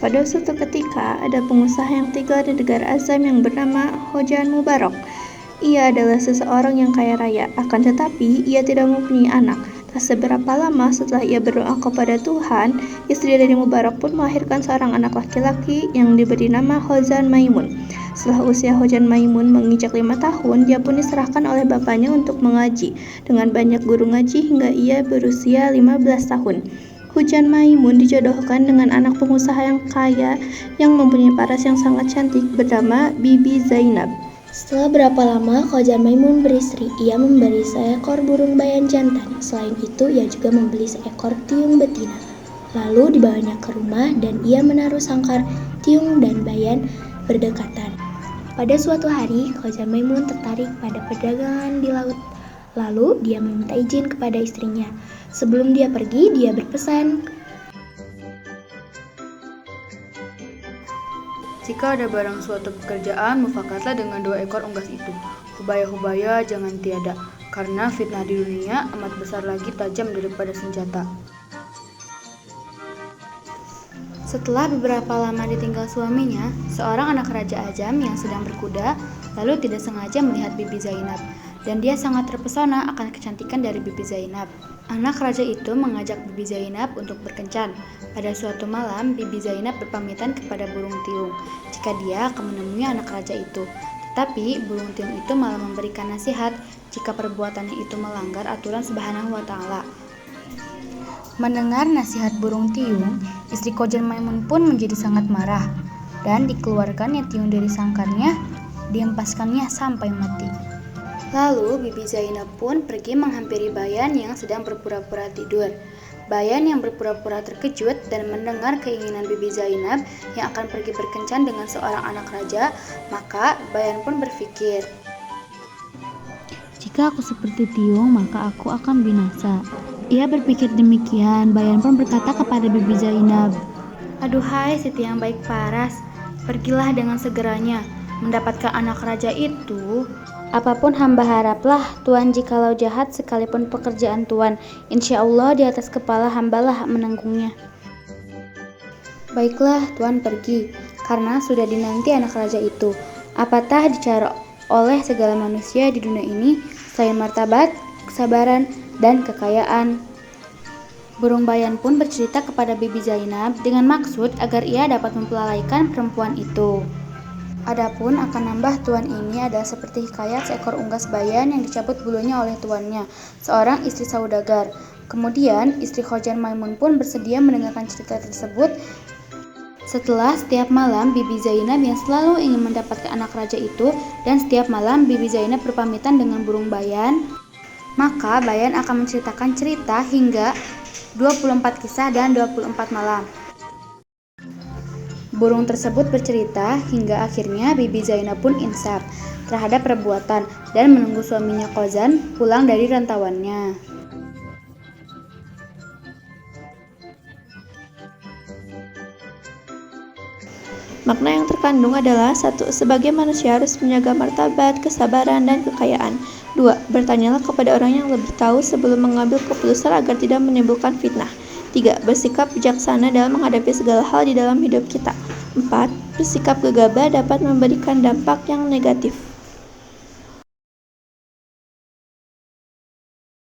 Pada suatu ketika, ada pengusaha yang tinggal di negara Azam yang bernama Hojan Mubarak. Ia adalah seseorang yang kaya raya, akan tetapi ia tidak mempunyai anak. Tak seberapa lama setelah ia berdoa kepada Tuhan, istri dari Mubarak pun melahirkan seorang anak laki-laki yang diberi nama Hozan Maimun. Setelah usia Hojan Maimun menginjak 5 tahun, dia pun diserahkan oleh bapaknya untuk mengaji, dengan banyak guru ngaji hingga ia berusia 15 tahun. Hujan Maimun dijodohkan dengan anak pengusaha yang kaya yang mempunyai paras yang sangat cantik bernama Bibi Zainab. Setelah berapa lama Hujan Maimun beristri, ia memberi seekor burung bayan jantan. Selain itu, ia juga membeli seekor tiung betina. Lalu dibawanya ke rumah dan ia menaruh sangkar tiung dan bayan berdekatan. Pada suatu hari, Hujan Maimun tertarik pada perdagangan di laut. Lalu dia meminta izin kepada istrinya. Sebelum dia pergi, dia berpesan, "Jika ada barang suatu pekerjaan, mufakatlah dengan 2 ekor unggas itu. Hubaya-hubaya jangan tiada, karena fitnah di dunia amat besar lagi tajam daripada senjata." Setelah beberapa lama ditinggal suaminya, seorang anak Raja Ajam yang sedang berkuda, lalu tidak sengaja melihat Bibi Zainab, dan dia sangat terpesona akan kecantikan dari Bibi Zainab. Anak raja itu mengajak Bibi Zainab untuk berkencan. Pada suatu malam, Bibi Zainab berpamitan kepada burung tiung jika dia akan menemui anak raja itu. Tetapi burung tiung itu malah memberikan nasihat jika perbuatannya itu melanggar aturan Subhanahu wa Ta'ala. Mendengar nasihat burung tiung, istri Hojan Maimun pun menjadi sangat marah, dan dikeluarkannya tiung dari sangkarnya, dihempaskannya sampai mati. Lalu Bibi Zainab pun pergi menghampiri Bayan yang sedang berpura-pura tidur. Bayan yang berpura-pura terkejut dan mendengar keinginan Bibi Zainab yang akan pergi berkencan dengan seorang anak raja, maka Bayan pun berpikir, "Jika aku seperti tiung, maka aku akan binasa." Ia berpikir demikian. Bayan pun berkata kepada Bibi Zainab, "Aduhai Siti yang baik paras, pergilah dengan segeranya mendapatkan anak raja itu. Apapun hamba haraplah, Tuan, jikalau jahat sekalipun pekerjaan Tuan, insya Allah di atas kepala hambalah menanggungnya." "Baiklah, Tuan pergi, karena sudah dinanti anak raja itu. Apatah dicari oleh segala manusia di dunia ini selain martabat, kesabaran, dan kekayaan?" Burung Bayan pun bercerita kepada Bibi Zainab dengan maksud agar ia dapat mempelalaikan perempuan itu. Adapun akan nambah tuan ini adalah seperti hikayat seekor unggas bayan yang dicabut bulunya oleh tuannya, seorang istri saudagar. Kemudian istri Hojan Maimun pun bersedia mendengarkan cerita tersebut. Setelah setiap malam Bibi Zainab yang selalu ingin mendapatkan anak raja itu, dan setiap malam Bibi Zainab berpamitan dengan burung bayan, maka bayan akan menceritakan cerita hingga 24 kisah dan 24 malam. Burung tersebut bercerita hingga akhirnya Bibi Zainab pun insaf terhadap perbuatan dan menunggu suaminya Hozan pulang dari rantauannya. Makna yang terkandung adalah 1. Sebagai manusia harus menjaga martabat, kesabaran, dan kekayaan. 2. Bertanyalah kepada orang yang lebih tahu sebelum mengambil keputusan agar tidak menimbulkan fitnah. 3. Bersikap bijaksana dalam menghadapi segala hal di dalam hidup kita. 4. Bersikap gegabah dapat memberikan dampak yang negatif.